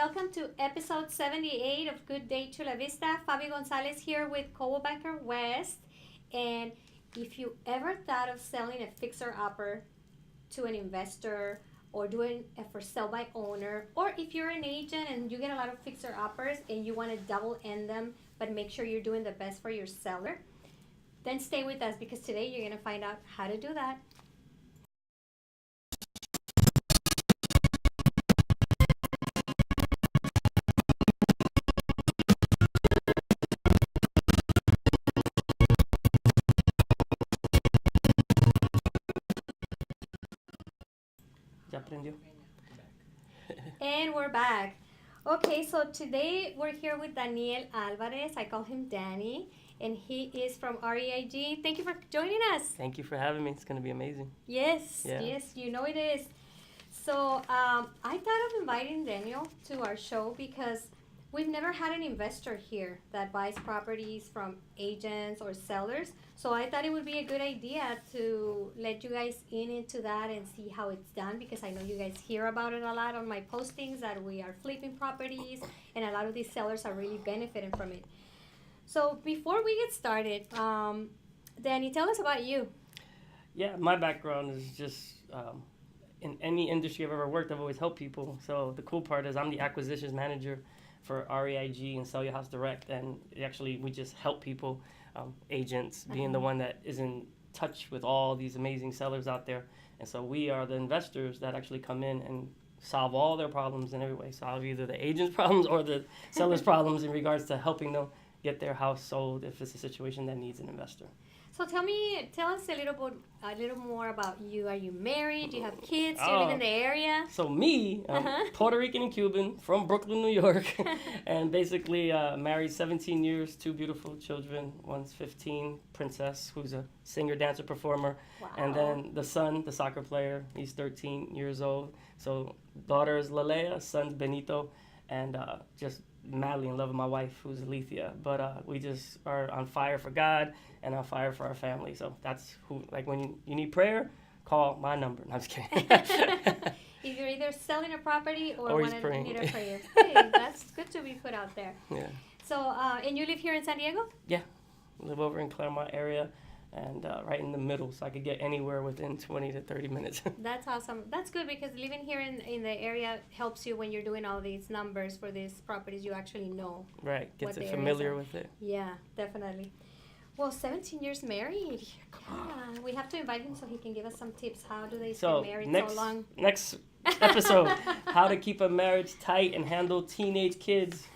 welcome to episode 78 of Good Day Chula Vista. Faby Gonzalez here with Coldwell Banker West. And if you ever thought of selling a fixer-upper to an investor or doing a for sale by owner, or if you're an agent and you get a lot of fixer-uppers and you want to double end them but make sure you're doing the best for your seller, then stay with us because today you're going to find out how to do that. And we're back. Okay, so today we're here with Daniel Alvarez. I call him Danny, and he is from REIG. Thank you for joining us. Thank you for having me. It's going to be amazing. Yes, you know it is. So I thought of inviting Daniel to our show because we've never had an investor here that buys properties from agents or sellers. So I thought it would be a good idea to let you guys into that and see how it's done, because I know you guys hear about it a lot on my postings that we are flipping properties and a lot of these sellers are really benefiting from it. So before we get started, Danny, tell us about you. Yeah, my background is just in any industry I've ever worked, I've always helped people. So the cool part is I'm the acquisitions manager for REIG and Sell Your House Direct, and actually we just help people, agents being the one that is in touch with all these amazing sellers out there. And so we are the investors that actually come in and solve all their problems in every way. Solve either the agent's problems or the seller's problems in regards to helping them get their house sold if it's a situation that needs an investor. So tell us a little more about you. Are you married? Do you have kids? Do you live in the area? So me, I'm Puerto Rican and Cuban from Brooklyn, New York, and basically married 17 years, 2 beautiful children. One's 15, Princess, who's a singer, dancer, performer, and then the son, the soccer player, he's 13 years old. So daughter is Lalea, son's Benito, and just madly in love with my wife, who's Alethea. But we just are on fire for God and on fire for our family. So that's who, like, when you need prayer, call my number. No, I'm just kidding. If you're either selling a property or Always need praying. a prayer. Hey, that's good to be put out there. Yeah. So, and you live here in San Diego? Yeah. Live over in Claremont area and right in the middle, so I could get anywhere within 20 to 30 minutes. That's awesome. That's good because living here in the area helps you when you're doing all these numbers for these properties. You actually know. Right. Gets it familiar with it. Yeah, definitely. Well, 17 years married. Yeah, we have to invite him so he can give us some tips. How do they stay married so long? Next episode, how to keep a marriage tight and handle teenage kids.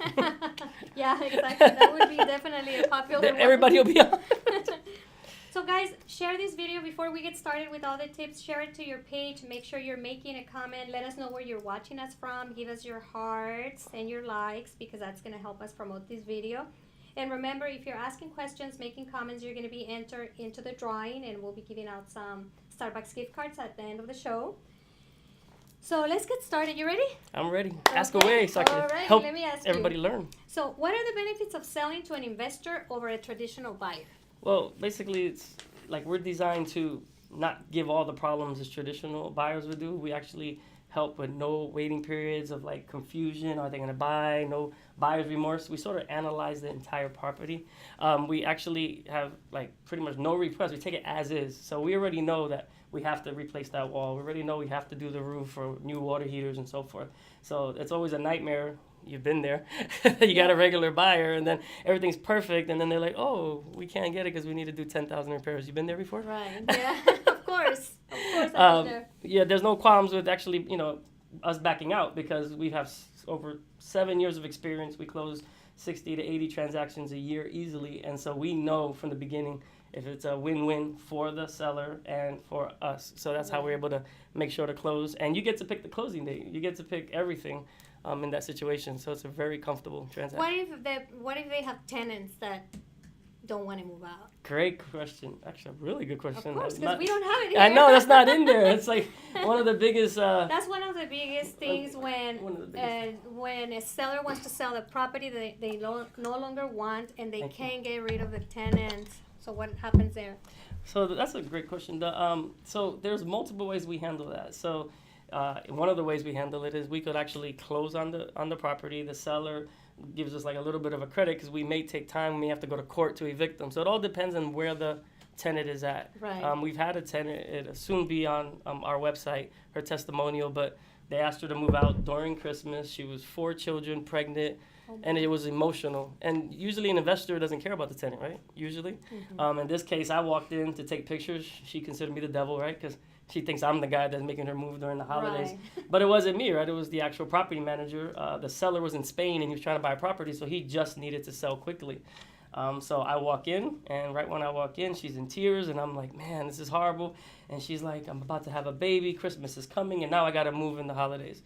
Yeah, exactly. That would be definitely a popular one. Everybody will be on. So guys, share this video before we get started with all the tips. Share it to your page. Make sure you're making a comment. Let us know where you're watching us from. Give us your hearts and your likes because that's going to help us promote this video. And remember, if you're asking questions, making comments, you're going to be entered into the drawing, and we'll be giving out some Starbucks gift cards at the end of the show. So let's get started. You ready? I'm ready. Ask away so I can help everybody learn. So what are the benefits of selling to an investor over a traditional buyer? Well, basically, it's like we're designed to not give all the problems as traditional buyers would do. We actually help with no waiting periods of like confusion. Are they going to buy? No buyer's remorse. We sort of analyze the entire property. We actually have like pretty much no requests. We take it as is. So we already know that we have to replace that wall. We already know we have to do the roof or new water heaters and so forth. So it's always a nightmare. You've been there. You got a regular buyer, and then everything's perfect, and then they're like, oh, we can't get it because we need to do 10,000 repairs. You been there before? Right, yeah, of course I've been there. Yeah, there's no qualms with actually, us backing out because we have over 7 years of experience. We close 60 to 80 transactions a year easily, and so we know from the beginning if it's a win-win for the seller and for us. So that's how we're able to make sure to close, and you get to pick the closing date. You get to pick everything. In that situation, so it's a very comfortable transaction. What if they have tenants that don't want to move out? Great question. Actually, a really good question. Of course, because we don't have it here. I know, that's not in there. It's like one of the biggest... that's one of the biggest things when a seller wants to sell a property that they no longer want and they can't get rid of the tenants. So what happens there? So that's a great question. So there's multiple ways we handle that. So One of the ways we handle it is we could actually close on the property. The seller gives us like a little bit of a credit because we may take time. We may have to go to court to evict them. So it all depends on where the tenant is at. Right. We've had a tenant, it'll soon be on our website, her testimonial, but they asked her to move out during Christmas. She was 4 children, pregnant, and it was emotional. And usually an investor doesn't care about the tenant, right? Usually. In this case, I walked in to take pictures. She considered me the devil, right? Because she thinks I'm the guy that's making her move during the holidays. Right. But it wasn't me, right? It was the actual property manager. The seller was in Spain, and he was trying to buy a property, so he just needed to sell quickly. So I walk in, and right when I walk in, she's in tears, and I'm like, man, this is horrible. And she's like, I'm about to have a baby, Christmas is coming, and now I got to move in the holidays.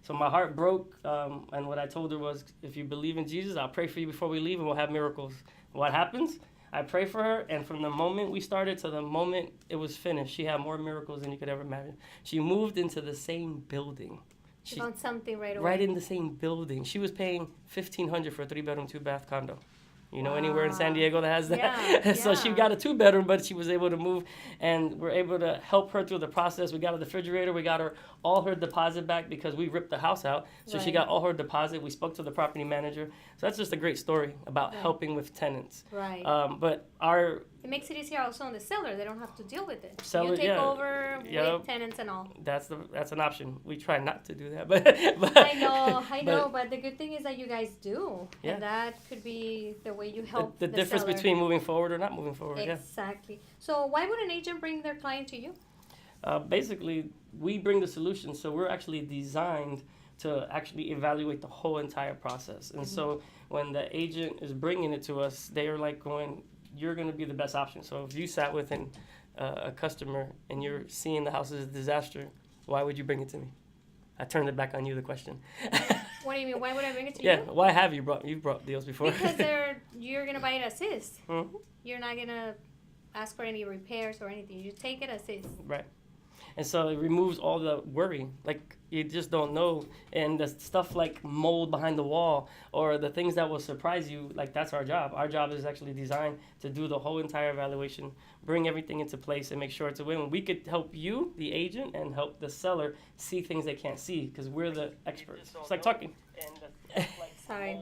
So my heart broke, and what I told her was, if you believe in Jesus, I'll pray for you before we leave, and we'll have miracles. What happens? I pray for her, and from the moment we started to the moment it was finished, she had more miracles than you could ever imagine. She moved into the same building. She found something right away. Right in the same building. She was paying $1,500 for a 3-bedroom, 2-bath condo. You know, anywhere in San Diego that has that. Yeah, So she got a 2-bedroom, but she was able to move, and we're able to help her through the process. We got a refrigerator. We got her all her deposit back because we ripped the house out. So she got all her deposit. We spoke to the property manager. So that's just a great story about helping with tenants. Right. But it makes it easier also on the seller. They don't have to deal with it. Seller, you take over with tenants and all. That's an option. We try not to do that, but I know. But the good thing is that you guys do, and that could be the way you help the difference seller. between moving forward or not moving forward. Exactly. So why would an agent bring their client to you? Basically, we bring the solution, so we're actually designed to actually evaluate the whole entire process. And so when the agent is bringing it to us, they are like going, you're going to be the best option. So if you sat with a customer and you're seeing the house as a disaster, why would you bring it to me? I turned it back on you, the question. What do you mean? Why would I bring it to you? Yeah, why have you've brought deals before? Because you're going to buy it as is. You're not going to ask for any repairs or anything. You take it as is. Right. And so it removes all the worry. Like, you just don't know. And the stuff like mold behind the wall or the things that will surprise you, like, that's our job. Our job is actually designed to do the whole entire evaluation, bring everything into place, and make sure it's a win. We could help you, the agent, and help the seller see things they can't see because we're the experts. It's like talking. Sorry.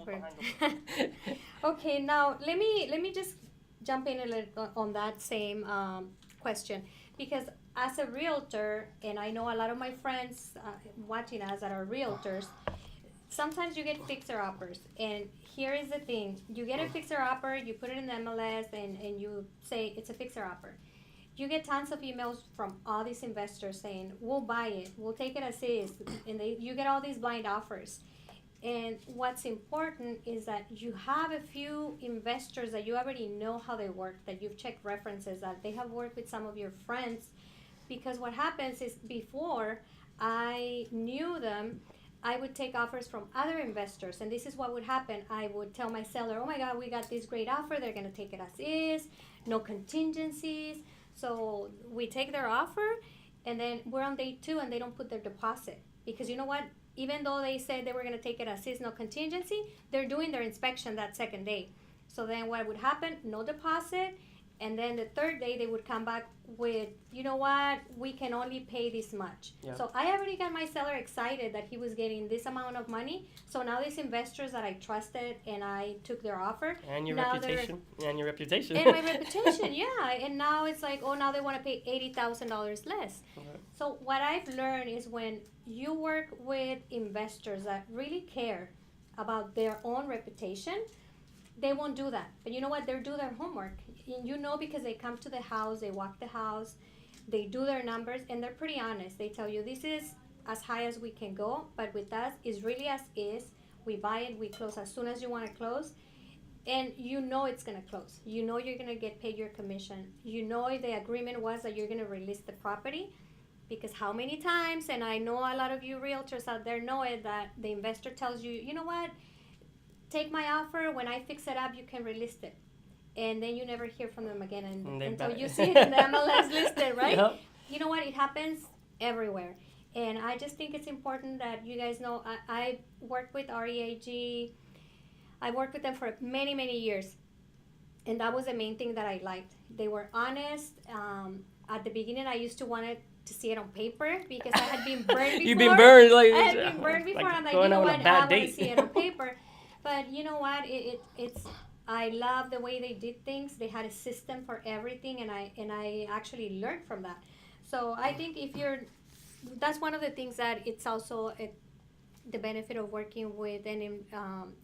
Okay, now let me just jump in a little on that same question, because as a realtor, and I know a lot of my friends watching us that are realtors, sometimes you get fixer-uppers. And here is the thing. You get a fixer-upper, you put it in the MLS, and you say it's a fixer-upper. You get tons of emails from all these investors saying, we'll buy it, we'll take it as is, and you get all these blind offers. And what's important is that you have a few investors that you already know how they work, that you've checked references, that they have worked with some of your friends. Because what happens is, before I knew them, I would take offers from other investors. And this is what would happen. I would tell my seller, oh my God, we got this great offer. They're going to take it as is, no contingencies. So we take their offer, and then we're on day 2, and they don't put their deposit. Because you know what? Even though they said they were going to take it as is, no contingency, they're doing their inspection that second day. So then what would happen? No deposit. And then the third day, they would come back with, you know what, we can only pay this much. Yeah. So I already got my seller excited that he was getting this amount of money. So now these investors that I trusted and I took their offer. And your reputation. And your reputation. And my reputation, yeah. And now it's like, oh, now they want to pay $80,000 less. Okay. So what I've learned is when you work with investors that really care about their own reputation, they won't do that. But you know what? They'll do their homework. And you know, because they come to the house, they walk the house, they do their numbers, and they're pretty honest. They tell you, this is as high as we can go, but with us, it's really as is. We buy it, we close as soon as you want to close. And you know it's going to close. You know you're going to get paid your commission. You know the agreement was that you're going to release the property. Because how many times, and I know a lot of you realtors out there know it, that the investor tells you, you know what, take my offer, when I fix it up, you can release it. And then you never hear from them again until you see it in the MLS listed, right? Yep. You know what? It happens everywhere. And I just think it's important that you guys know I worked with REIG. I worked with them for many, many years. And that was the main thing that I liked. They were honest. At the beginning, I used to want to see it on paper because I had been burned before. You've been burned I had been burned before. like I'm like, going you know on a what? bad I want to date. see it on paper. But you know what? It's I love the way they did things. They had a system for everything, and I actually learned from that. So I think that's one of the things that it's also the benefit of working with an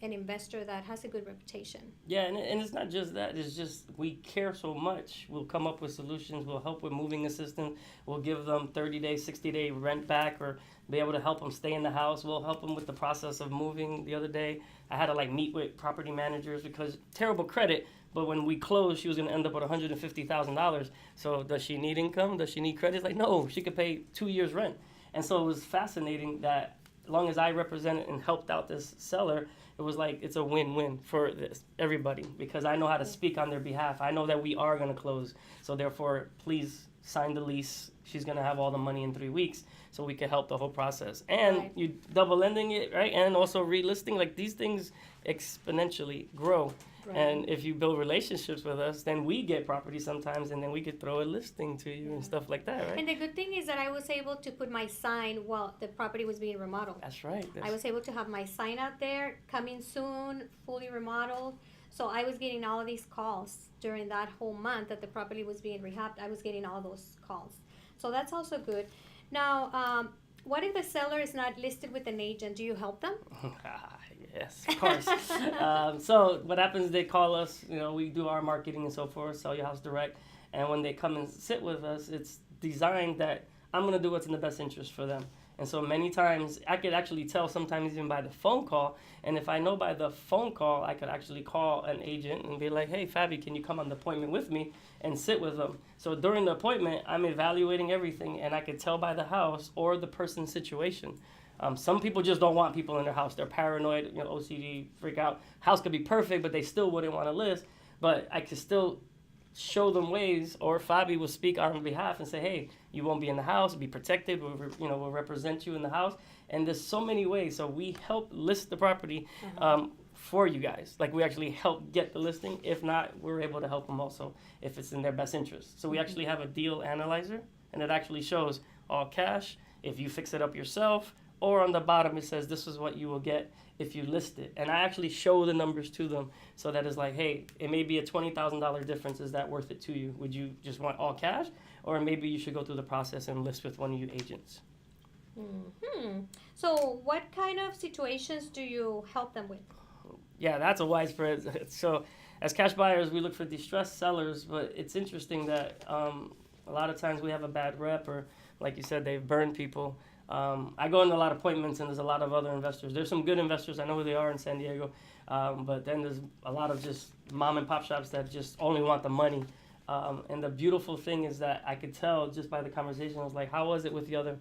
investor that has a good reputation. Yeah, and it's not just that. It's just we care so much. We'll come up with solutions. We'll help with moving assistance. We'll give them 30-day, 60-day rent back or be able to help them stay in the house. We'll help them with the process of moving. The other day, I had to meet with property managers because terrible credit. But when we closed, she was going to end up with $150,000. So does she need income? Does she need credit? It's like, no, she could pay 2 years rent. And so it was fascinating that as long as I represented and helped out this seller, it was like it's a win-win for everybody because I know how to speak on their behalf. I know that we are going to close. So therefore, please sign the lease. She's going to have all the money in 3 weeks so we can help the whole process. And you double ending it, right? And also relisting. Like these things exponentially grow. Right. And if you build relationships with us, then we get property sometimes, and then we could throw a listing to you and stuff like that, right? And the good thing is that I was able to put my sign while the property was being remodeled. That's right. I was able to have my sign out there, coming soon, fully remodeled. So I was getting all of these calls during that whole month that the property was being rehabbed. I was getting all those calls. So that's also good. Now, what if the seller is not listed with an agent? Do you help them? Yes, of course. So what happens, they call us, we do our marketing and so forth, Sell Your House Direct. And when they come and sit with us, it's designed that I'm going to do what's in the best interest for them. And so many times, I could actually tell sometimes even by the phone call. And if I know by the phone call, I could actually call an agent and be like, hey, Faby, can you come on the appointment with me and sit with them? So during the appointment, I'm evaluating everything, and I could tell by the house or the person's situation. Some people just don't want people in their house. They're paranoid, OCD, freak out. House could be perfect, but they still wouldn't want to list. But I could still show them ways, or Faby will speak on behalf and say, hey, you won't be in the house, be protected, we'll represent you in the house. And there's so many ways. So we help list the property for you guys. Like we actually help get the listing. If not, we're able to help them also if it's in their best interest. So we actually have a deal analyzer, and it actually shows all cash, if you fix it up yourself, or on the bottom it says this is what you will get if you list it. And I actually show the numbers to them so that it's like, hey, it may be a $20,000 difference. Is that worth it to you? Would you just want all cash? Or maybe you should go through the process and list with one of your agents. Mm-hmm. So what kind of situations do you help them with? Yeah, that's a widespread. So as cash buyers, we look for distressed sellers, but it's interesting that a lot of times we have a bad rep, or like you said, they've burned people. I go into a lot of appointments, and there's a lot of other investors. There's some good investors. I know who they are in San Diego. But then there's a lot of just mom and pop shops that just only want the money. And the beautiful thing is that I could tell just by the conversation. I was like, how was it with the other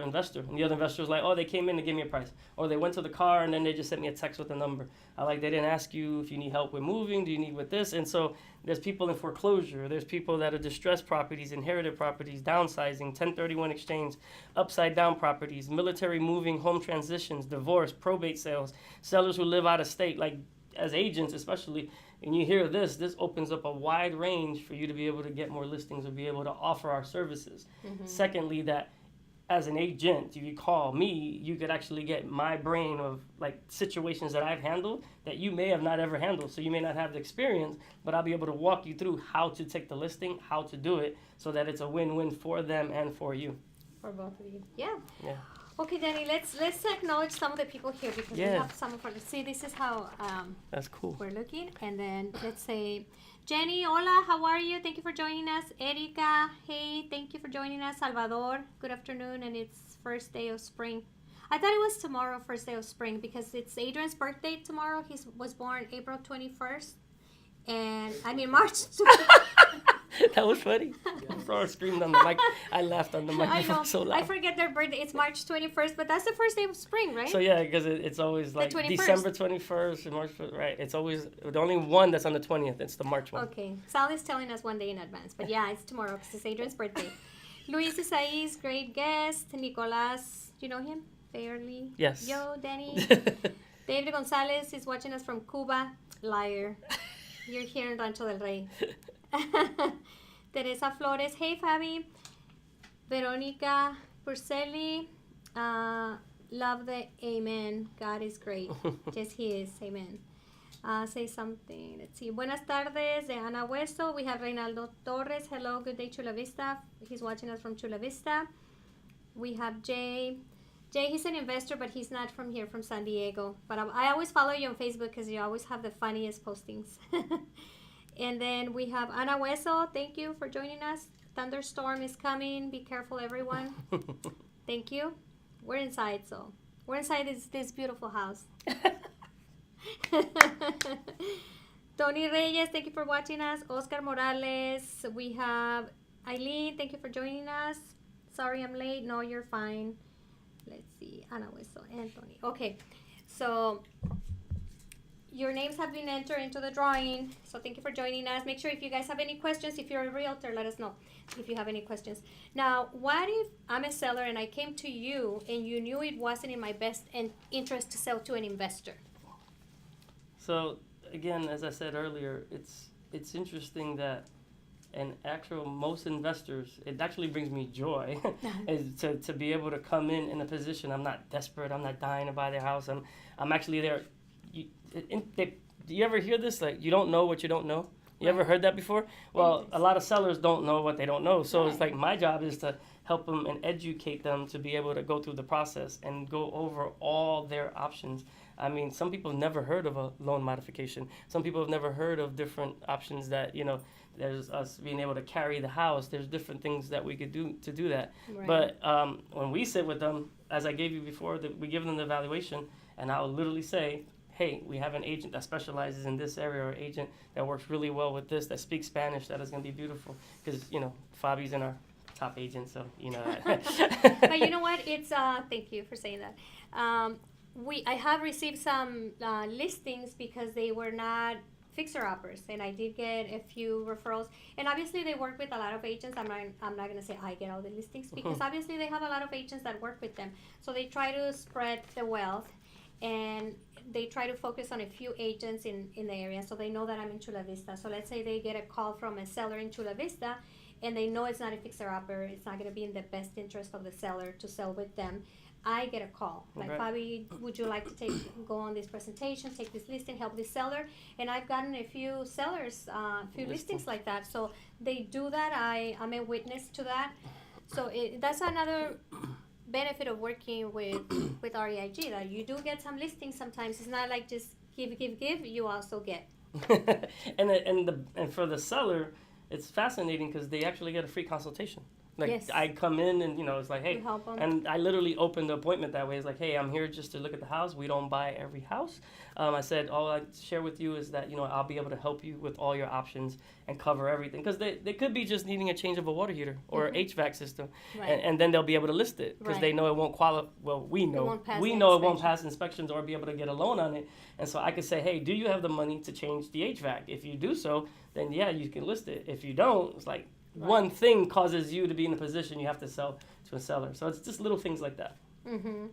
investor? And the other investor was like, oh, they came in to give me a price. Or they went to the car, and then they just sent me a text with a number. They didn't ask you if you need help with moving. Do you need with this? And so there's people in foreclosure. There's people that are distressed properties, inherited properties, downsizing, 1031 exchange, upside down properties, military moving, home transitions, divorce, probate sales, sellers who live out of state. Like as agents especially, and you hear this opens up a wide range for you to be able to get more listings or be able to offer our services. Mm-hmm. Secondly, that as an agent, if you call me, you could actually get my brain of like situations that I've handled that you may have not ever handled. So you may not have the experience, but I'll be able to walk you through how to take the listing, how to do it, so that it's a win-win for them and for you. For both of you. Yeah. Okay, Danny, let's acknowledge some of the people here because we have some of our. See, this is how that's cool. We're looking, and then let's say, Jenny, hola, how are you? Thank you for joining us. Erika, hey, thank you for joining us. Salvador, good afternoon, and it's first day of spring. I thought it was tomorrow, first day of spring, because it's Adrian's birthday tomorrow. He was born April 21st, and I mean March. That was funny. I screamed on the mic. I laughed on the microphone so loud. I forget their birthday. It's March 21st, but that's the first day of spring, right? So yeah, because it's always like December 21st and March 1st, right? It's always the only one that's on the 20th. It's the March one. Okay. Sal is telling us one day in advance, but yeah, it's tomorrow because it's Adrian's birthday. Luis Isais, great guest. Nicolas, do you know him? Fairly. Yes. Yo, Danny. David Gonzalez is watching us from Cuba. Liar. You're here in Rancho del Rey. Teresa Flores, hey Faby. Veronica Porcelli, love the amen. God is great. Yes, He is. Amen. Say something. Let's see. Buenas tardes de Ana Hueso. We have Reynaldo Torres. Hello, good day, Chula Vista. He's watching us from Chula Vista. We have Jay. Jay, he's an investor, but he's not from here, from San Diego. But I always follow you on Facebook because you always have the funniest postings. And then we have Ana Hueso. Thank you for joining us. Thunderstorm is coming. Be careful, everyone. Thank you. We're inside, so we're inside this beautiful house. Tony Reyes, thank you for watching us. Oscar Morales. We have Eileen. Thank you for joining us. Sorry I'm late. No, you're fine. Let's see. Ana Hueso, Anthony. Okay, so your names have been entered into the drawing. So thank you for joining us. Make sure if you guys have any questions, if you're a realtor, let us know if you have any questions. Now, what if I'm a seller and I came to you and you knew it wasn't in my best interest to sell to an investor? So again, as I said earlier, it's interesting that most investors, it actually brings me joy is to be able to come in a position. I'm not desperate. I'm not dying to buy their house. I'm actually there. Do you ever hear this? Like, you don't know what you don't know. You ever heard that before? Well, a lot of sellers don't know what they don't know. So it's like my job is to help them and educate them to be able to go through the process and go over all their options. I mean, some people have never heard of a loan modification. Some people have never heard of different options that, there's us being able to carry the house. There's different things that we could do to do that. Right. But when we sit with them, as I gave you before, we give them the evaluation, and I'll literally say, hey, we have an agent that specializes in this area, or an agent that works really well with this, that speaks Spanish, that is going to be beautiful. Because, Faby's in our top agent, so you know that. But you know what? It's thank you for saying that. I have received some listings because they were not fixer-uppers, and I did get a few referrals. And obviously, they work with a lot of agents. I'm not going to say I get all the listings because obviously they have a lot of agents that work with them. So they try to spread the wealth, and they try to focus on a few agents in the area, so they know that I'm in Chula Vista. So let's say they get a call from a seller in Chula Vista, and they know it's not a fixer-upper. It's not going to be in the best interest of the seller to sell with them. I get a call like, Faby, would you like to go on this presentation, take this listing, help this seller? And I've gotten a few sellers, listings like that. So they do that. I'm a witness to that. So that's another benefit of working with REIG, that you do get some listings sometimes. It's not like just give. You also get. and for the seller, it's fascinating because they actually get a free consultation. Like, yes. I come in and, it's like, hey, and I literally open the appointment that way. It's like, hey, I'm here just to look at the house. We don't buy every house. I said, all I share with you is that, I'll be able to help you with all your options and cover everything. Because they could be just needing a change of a water heater or HVAC system. Right. And then they'll be able to list it because they know it won't qualify. Well, we know it won't pass inspections or be able to get a loan on it. And so I could say, hey, do you have the money to change the HVAC? If you do so, then yeah, you can list it. If you don't, it's like, one thing causes you to be in a position you have to sell to a seller. So it's just little things like that. Mm-hmm.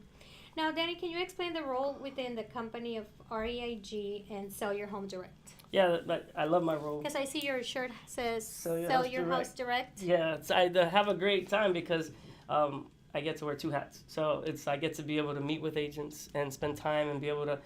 Now, Danny, can you explain the role within the company of REIG and Sell Your Home Direct? Yeah, I love my role. Because I see your shirt says Sell Your House Direct. Yeah, I have a great time because I get to wear two hats. So I get to be able to meet with agents and spend time and be able to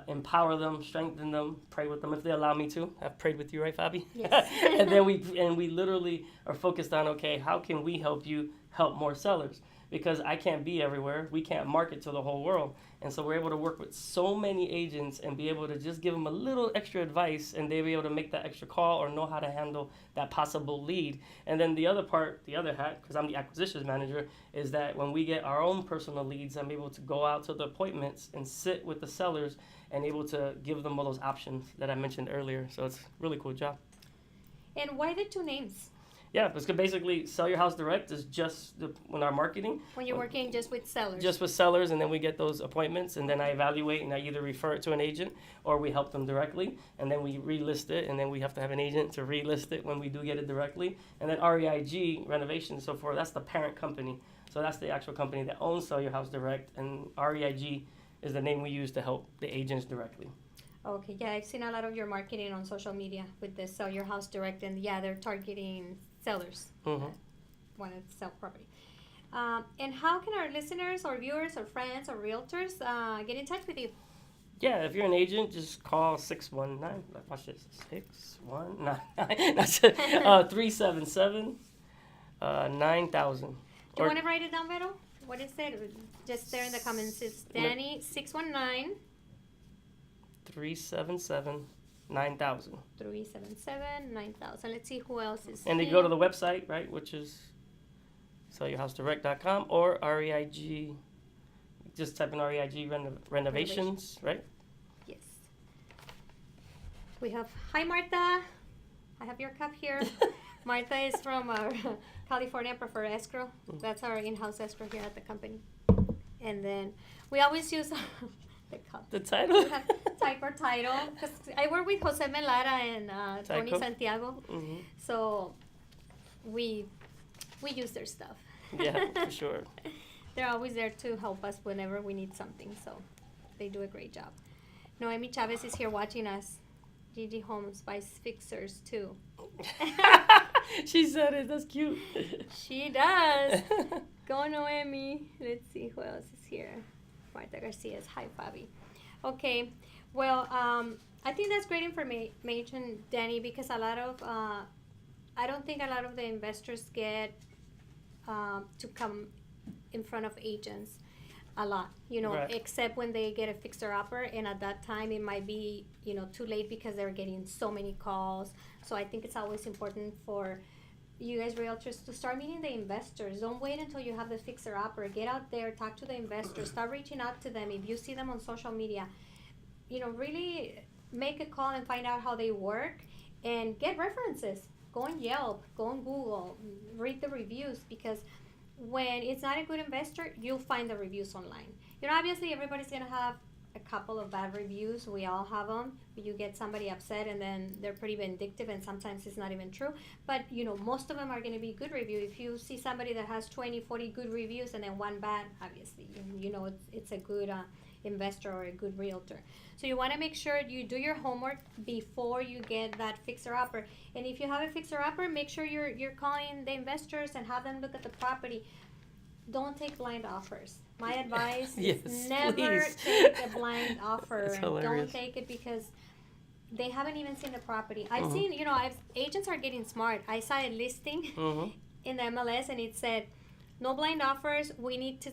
empower them, strengthen them, pray with them if they allow me to. I've prayed with you, right, Faby? Yes. And then we literally are focused on, okay, how can we help you help more sellers? Because I can't be everywhere. We can't market to the whole world. And so we're able to work with so many agents and be able to just give them a little extra advice, and they'll be able to make that extra call or know how to handle that possible lead. And then the other hat, because I'm the acquisitions manager, is that when we get our own personal leads, I'm able to go out to the appointments and sit with the sellers and able to give them all those options that I mentioned earlier. So it's a really cool job. And why the two names? Yeah, because basically Sell Your House Direct is just when our marketing. When you're working just with sellers. Just with sellers, and then we get those appointments, and then I evaluate, and I either refer it to an agent or we help them directly, and then we relist it, and then we have to have an agent to relist it when we do get it directly. And then REIG, Renovations, so forth, that's the parent company. So that's the actual company that owns Sell Your House Direct, and REIG is the name we use to help the agents directly. Okay, yeah, I've seen a lot of your marketing on social media with the Sell Your House Direct, and yeah, they're targeting sellers. Mm-hmm. want to sell property. And how can our listeners or viewers or friends or realtors get in touch with you? Yeah, if you're an agent, just call 619. Watch this. 619. That's 377 9000. Do you want to write it down, Vero? What is it? Just there in the comments. It's Danny 619 377 9000. 377 9000. Let's see who else is And they here. go to the website, right, which is sellyourhousedirect.com or REIG. Just type in REIG renovations, right? Yes. We have, hi Martha. I have your cup here. Martha is from our California Preferred Escrow. That's our in-house escrow here at the company. And then we always use the cup. The title? We have type or title. Because I work with Jose Melara and Tony Tyco? Santiago. Mm-hmm. So we use their stuff. Yeah, for sure. They're always there to help us whenever we need something. So they do a great job. Noemi Chavez is here watching us. Gigi Holmes buys fixers too. She said it. That's cute. She does. Go Noemi. Let's see who else is here. Marta Garcia's. Hi, Faby. Okay. Well, I think that's great information, Danny, because a lot of, I don't think a lot of the investors get to come in front of agents a lot, Right. except when they get a fixer-upper, and at that time it might be, too late because they're getting so many calls. So I think it's always important for you guys realtors to start meeting the investors. Don't wait until you have the fixer-upper. Get out there, talk to the investors, start reaching out to them. If you see them on social media, really make a call and find out how they work and get references. Go on Yelp, go on Google, read the reviews, because when it's not a good investor, you'll find the reviews online. Obviously everybody's gonna have a couple of bad reviews. We all have them. You get somebody upset and then they're pretty vindictive, and sometimes it's not even true. But most of them are gonna be good review. If you see somebody that has 20, 40 good reviews and then one bad, obviously it's a good investor or a good realtor. So you want to make sure you do your homework before you get that fixer-upper. And if you have a fixer-upper, make sure you're calling the investors and have them look at the property. Don't take blind offers. My advice Yes, is never please. take a blind offer. That's Don't hilarious. take it because they haven't even seen the property. I've seen, agents are getting smart. I saw a listing Mm-hmm. in the MLS and it said, no blind offers. We need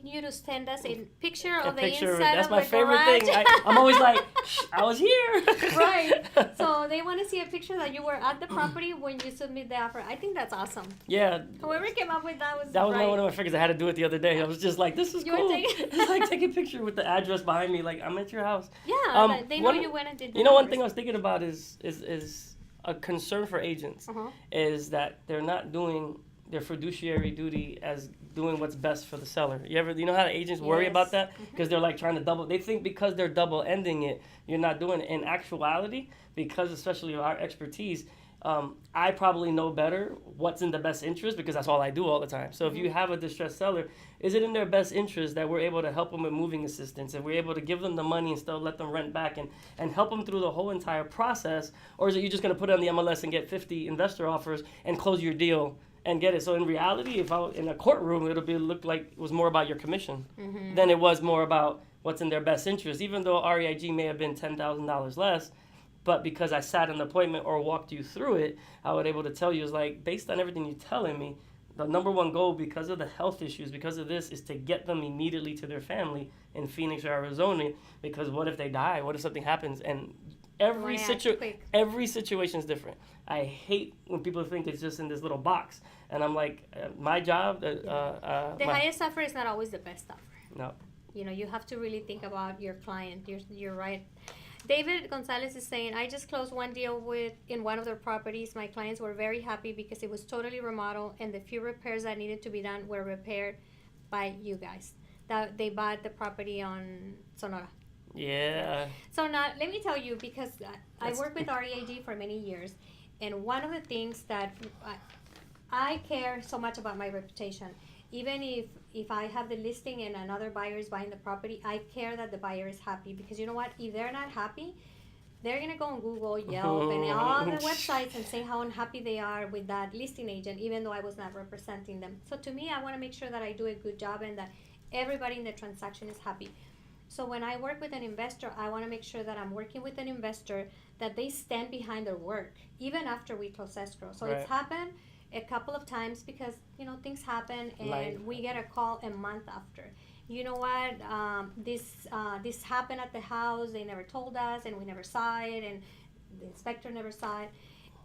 you to send us a picture of the picture inside That's of my the favorite garage. thing. I'm always like, Shh, I was here. Right. So they want to see a picture that you were at the property when you submit the offer. I think that's awesome. Yeah. Whoever came up with that was That was right. one of my figures. I had to do it the other day. I was just like, this is You were cool. taking- It's like take a picture with the address behind me. Like, I'm at your house. Yeah, they know one- you went and did the One numbers. thing I was thinking about is a concern for agents Uh-huh. is that they're not doing their fiduciary duty as doing what's best for the seller. You know how agents worry Yes. about that? Because they're like trying to they think because they're double ending it, you're not doing it. In actuality, because especially our expertise, I probably know better what's in the best interest because that's all I do all the time. So if you have a distressed seller, is it in their best interest that we're able to help them with moving assistance and we're able to give them the money and still let them rent back and help them through the whole entire process? Or is it you're just going to put it on the MLS and get 50 investor offers and close your deal and get it? So in reality, if I was in a courtroom, look like it was more about your commission than it was more about what's in their best interest. Even though REIG may have been $10,000 less, but because I sat in the appointment or walked you through it, I was able to tell you, is like, based on everything you're telling me, the number one goal, because of the health issues, because of this, is to get them immediately to their family in Phoenix or Arizona. Because what if they die? What if something happens? And every situation is different. I hate when people think it's just in this little box. And I'm like, my job. The highest offer is not always the best offer. No. You have to really think about your client. You're right. David Gonzalez is saying, I just closed one deal in one of their properties. My clients were very happy because it was totally remodeled and the few repairs that needed to be done were repaired by you guys. That they bought the property on Sonora. Yeah. So now, let me tell you, because I worked with REIG for many years, and one of the things that I care so much about my reputation. Even if I have the listing and another buyer is buying the property, I care that the buyer is happy, because you know what? If they're not happy, they're going to go on Google, Yelp, and all the websites and say how unhappy they are with that listing agent, even though I was not representing them. So to me, I want to make sure that I do a good job and that everybody in the transaction is happy. So when I work with an investor, I want to make sure that I'm working with an investor that they stand behind their work, even after we close escrow. So it's happened a couple of times because, things happen and we get a call a month after. You know what, this happened at the house, they never told us and we never saw it and the inspector never saw it.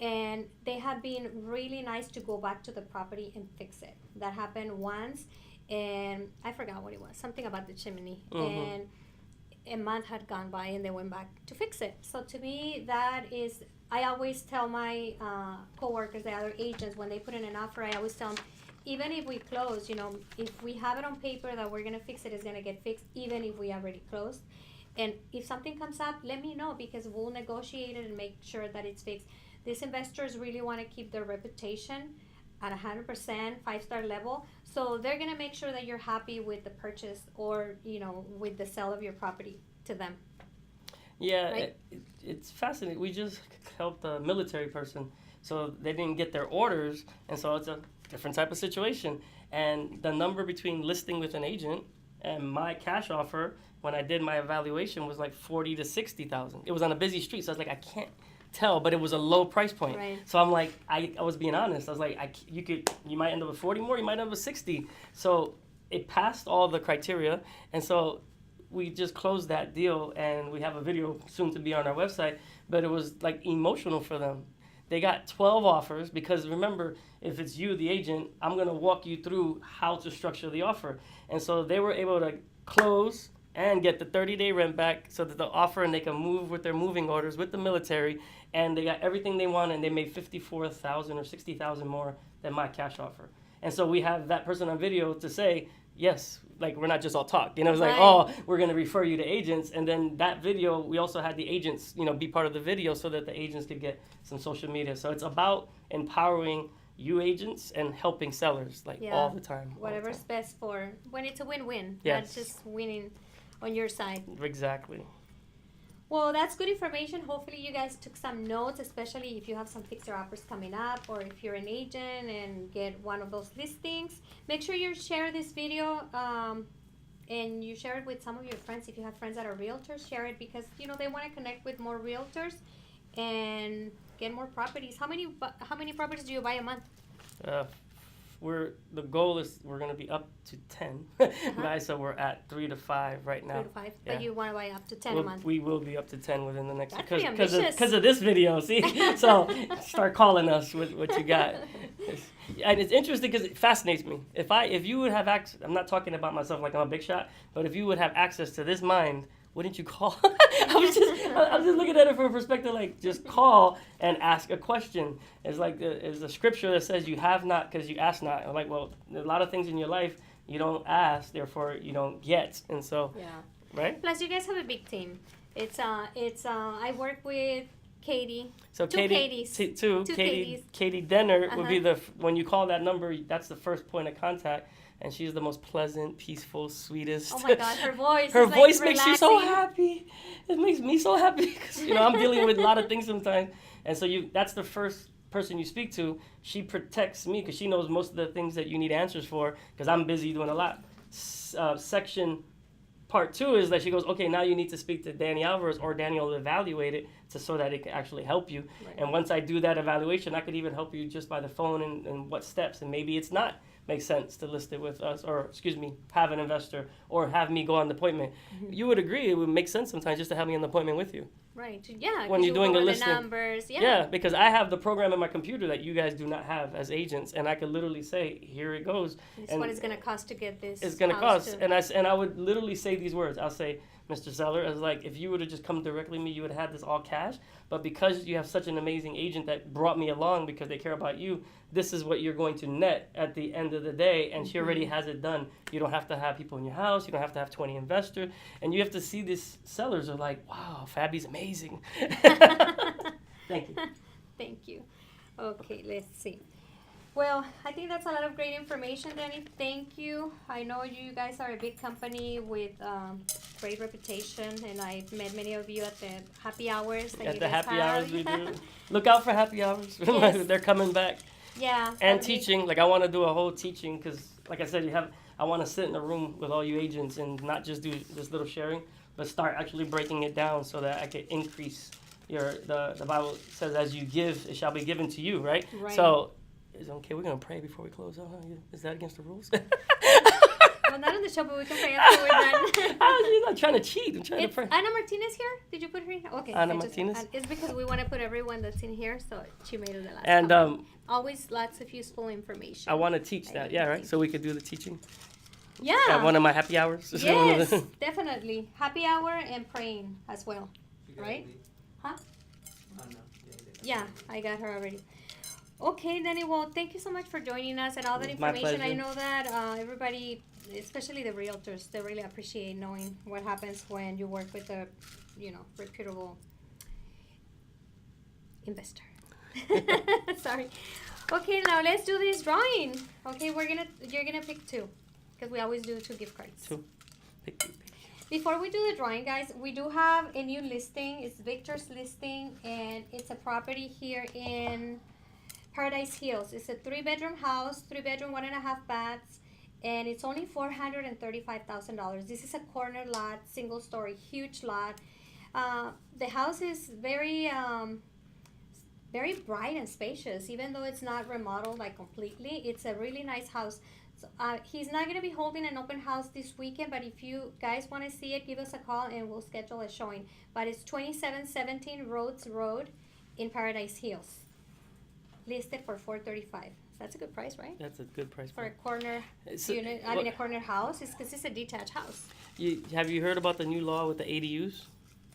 And they have been really nice to go back to the property and fix it. That happened once. And I forgot what it was, something about the chimney. And a month had gone by and they went back to fix it. So to me, that is, I always tell my coworkers, the other agents, when they put in an offer, I always tell them, even if we close, if we have it on paper that we're going to fix it, it's going to get fixed, even if we already closed. And if something comes up, let me know because we'll negotiate it and make sure that it's fixed. These investors really want to keep their reputation at 100%, 5-star level. So they're going to make sure that you're happy with the purchase or, with the sale of your property to them. Yeah, right? It's fascinating. We just helped a military person. So they didn't get their orders. And so it's a different type of situation. And the number between listing with an agent and my cash offer, when I did my evaluation, was like 40 to 60,000. It was on a busy street. So I was like, I can't tell, but it was a low price point. Right. So I'm like, I was being honest. I was like, you might end up with 40 more, you might end up with 60. So it passed all the criteria, and so we just closed that deal, and we have a video soon to be on our website. But it was like emotional for them. They got 12 offers because remember, if it's you, the agent, I'm gonna walk you through how to structure the offer, and so they were able to close and get the 30-day rent back so that the offer and they can move with their moving orders with the military, and they got everything they want, and they made $54,000 or $60,000 more than my cash offer. And so we have that person on video to say, yes, like we're not just all talk. It's like, oh, we're going to refer you to agents. And then that video, we also had the agents, be part of the video so that the agents could get some social media. So it's about empowering you agents and helping sellers all the time. Whatever's best for, when it's a win-win, yes. not just winning on your side. Exactly. Well, that's good information. Hopefully you guys took some notes, especially if you have some fixer-uppers coming up or if you're an agent and get one of those listings. Make sure you share this video and you share it with some of your friends. If you have friends that are realtors, share it because, they want to connect with more realtors and get more properties. How many properties do you buy a month? The goal is we're going to be up to 10 guys, so we're at 3 to 5 right now. 3 to 5, but you want to buy up to 10 a month. We will be up to 10 within the next because of this video. See, so start calling us with what you got. And it's interesting because it fascinates me. If you would have access, I'm not talking about myself like I'm a big shot, but if you would have access to this mind, wouldn't you call? I was just looking at it from a perspective like just call and ask a question. It's like there's a scripture that says you have not because you ask not. I'm like, well, there's a lot of things in your life you don't ask, therefore you don't get. And so, right? Plus, you guys have a big team. I work with Katie. So two Katie's. Katie's. Katie Denner would be when you call that number, that's the first point of contact. And she's the most pleasant, peaceful, sweetest. Oh my God, her voice. Her voice makes you so happy. It makes me so happy because I'm dealing with a lot of things sometimes. And so that's the first person you speak to. She protects me because she knows most of the things that you need answers for because I'm busy doing a lot. Section part 2 is that she goes, okay, now you need to speak to Daniel Alvarez or Daniel to evaluate it so that it can actually help you. Right. And once I do that evaluation, I could even help you just by the phone and what steps. And maybe it's not makes sense to list it with us, or have an investor, or have me go on the appointment. Mm-hmm. You would agree it would make sense sometimes just to have me on the appointment with you. Right. Yeah. When you're doing the listing. The numbers. Yeah. Yeah, because I have the program in my computer that you guys do not have as agents, and I could literally say, here it goes. This is what it's going to cost to get this. It's going to cost, and I would literally say these words. I'll say, Mr. Seller, as like if you would have just come directly to me, you would have had this all cash. But because you have such an amazing agent that brought me along because they care about you, this is what you're going to net at the end of the day. And she already has it done. You don't have to have people in your house. You don't have to have 20 investors. And you have to see these sellers are like, wow, Faby's amazing. Thank you. Thank you. Okay, let's see. Well, I think that's a lot of great information, Danny. Thank you. I know you guys are a big company with great reputation, and I've met many of you at the happy hours that At you the guys happy have. hours we do. Look out for happy hours. Yes. They're coming back. Yeah. And that'd be- teaching. Like I want to do a whole teaching because, like I said, I want to sit in a room with all you agents and not just do this little sharing, but start actually breaking it down so that I could increase the Bible says, as you give, it shall be given to you, right? Right. So, okay, we're going to pray before we close out. Huh? Is that against the rules? Well, not on the show, but we can pray after we're done. I'm not trying to cheat. I'm trying to It's pray. Anna Martinez here? Did you put her in? Okay. Anna Martinez? It's because we want to put everyone that's in here, so she made it the last And time. Always lots of useful information. I want to teach that. Yeah, right? So we could do the teaching Yeah. at one of my happy hours. Yes, definitely. Happy hour and praying as well. Right? Huh? Yeah, I got her already. Okay, Danny, well, thank you so much for joining us and all that My information. I pleasure. know that everybody, especially the realtors, they really appreciate knowing what happens when you work with a, reputable investor. Sorry. Okay, now let's do this drawing. Okay, you're gonna pick two, because we always do 2 gift cards. Two. Before we do the drawing, guys, we do have a new listing. It's Victor's listing, and it's a property here in Paradise Hills. It's a 3-bedroom house, 3-bedroom, 1.5 baths, and it's only $435,000. This is a corner lot, single story, huge lot. The house is very bright and spacious, even though it's not remodeled like completely. It's a really nice house. So, he's not going to be holding an open house this weekend, but if you guys want to see it, give us a call and we'll schedule a showing. But it's 2717 Rhodes Road in Paradise Hills. Listed for $435,000. That's a good price, right? That's a good price For a corner unit, a corner house. It's because it's a detached house. Have you heard about the new law with the ADUs?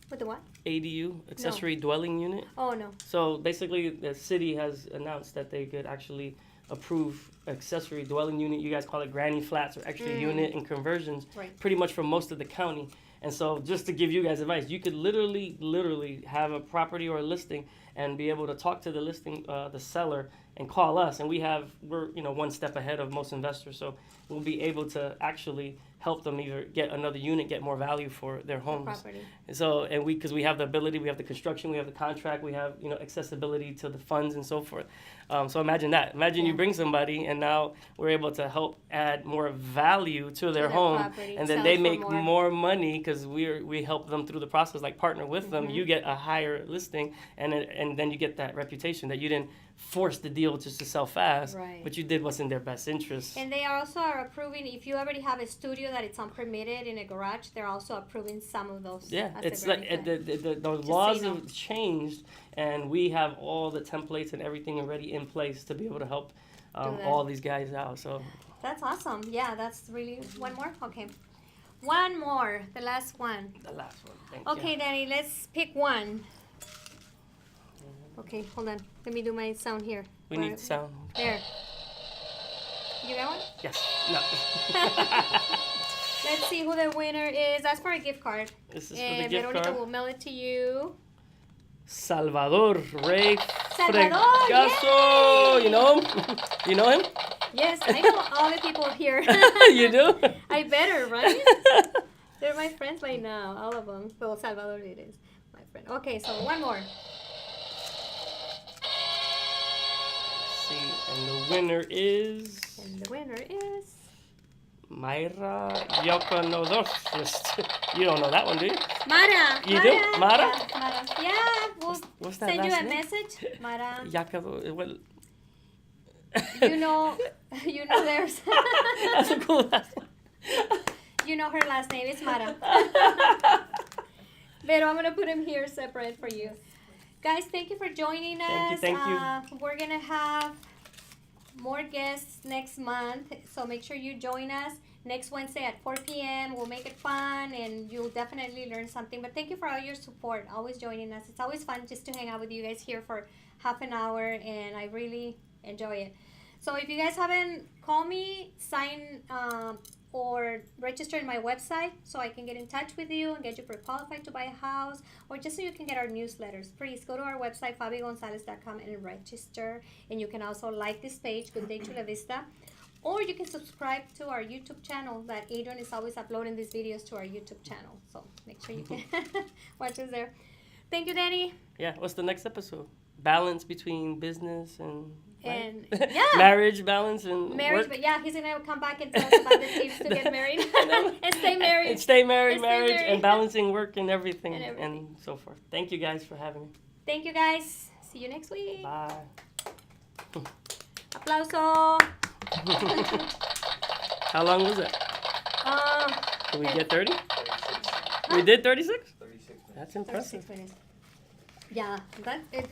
With the what? ADU, accessory dwelling unit. Oh, no. So basically, the city has announced that they could actually approve accessory dwelling unit. You guys call it granny flats or extra unit and conversions. Right. Pretty much for most of the county. And so, just to give you guys advice, you could literally have a property or a listing and be able to talk to the listing, the seller, and call us. And we're one step ahead of most investors. So we'll be able to actually help them either get another unit, get more value for their homes. Property. And so, because we have the ability, we have the construction, we have the contract, we have accessibility to the funds and so forth. So imagine that. Imagine you bring somebody, and now we're able to help add more value to their home, property, and then sell they it for make more. more money because we help them through the process, like partner with them. You get a higher listing, and then you get that reputation that you didn't force the deal just to sell fast, Right. but you did what's in their best interest. And they also are approving, if you already have a studio that it's unpermitted in a garage, they're also approving some of those. Yeah, as it's a like granny flat. the so laws you know. have changed, and we have all the templates and everything already in place to be able to help that. all these guys out. So That's awesome. Yeah, that's really one more. Okay, one more. The last one. the last one. Thank Okay, you. Danny, let's pick one. Okay, hold on. Let me do my sound here. We need sound. There. You got one? Yes. No. Let's see who the winner is. That's for a gift card. This is for the And gift Veronica card. will mail it to you. Salvador Rey Salvador, Fregaso. yay! You know him? You know him? Yes, I know all the people here. You do? I better, right? They're my friends right now, all of them. Well, Salvador it is my friend. Okay, so one more. See, and the winner is And the winner is... Mayra Yokonodor. You don't know that one, do you? Mara. You do? Mara? Yeah, Mara. Yeah, we'll What's that send you last a name? message. Mara. Jacobo. Well, You know theirs. That's a cool last one. You know her last name is Mara. Pero I'm gonna put him here separate for you. Guys, thank you for joining us. Thank you. We're gonna have more guests next month, so make sure you join us next Wednesday at 4 p.m. We'll make it fun, and you'll definitely learn something. But thank you for all your support, always joining us. It's always fun just to hang out with you guys here for half an hour, and I really enjoy it. So if you guys haven't called me, sign or register in my website so I can get in touch with you and get you pre-qualified to buy a house, or just so you can get our newsletters, please go to our website, FabyGonzalez.com, and register. And you can also like this page, Good Day Chula Vista, or you can subscribe to our YouTube channel that Adrian is always uploading these videos to our YouTube channel. So make sure you can watch us there. Thank you, Danny. Yeah, what's the next episode? Balance between business and yeah, marriage balance and marriage. work. But yeah, he's gonna come back and tell us about the tips to get married and stay married. And stay married, And stay marriage, married. and balancing work and everything, And everything. and so forth. Thank you guys for having me. Thank you, guys. See you next week. Bye. Aplauso. How long was it? Did we get 30? We did 36? 36 minutes. That's impressive. 36 minutes. Yeah, that it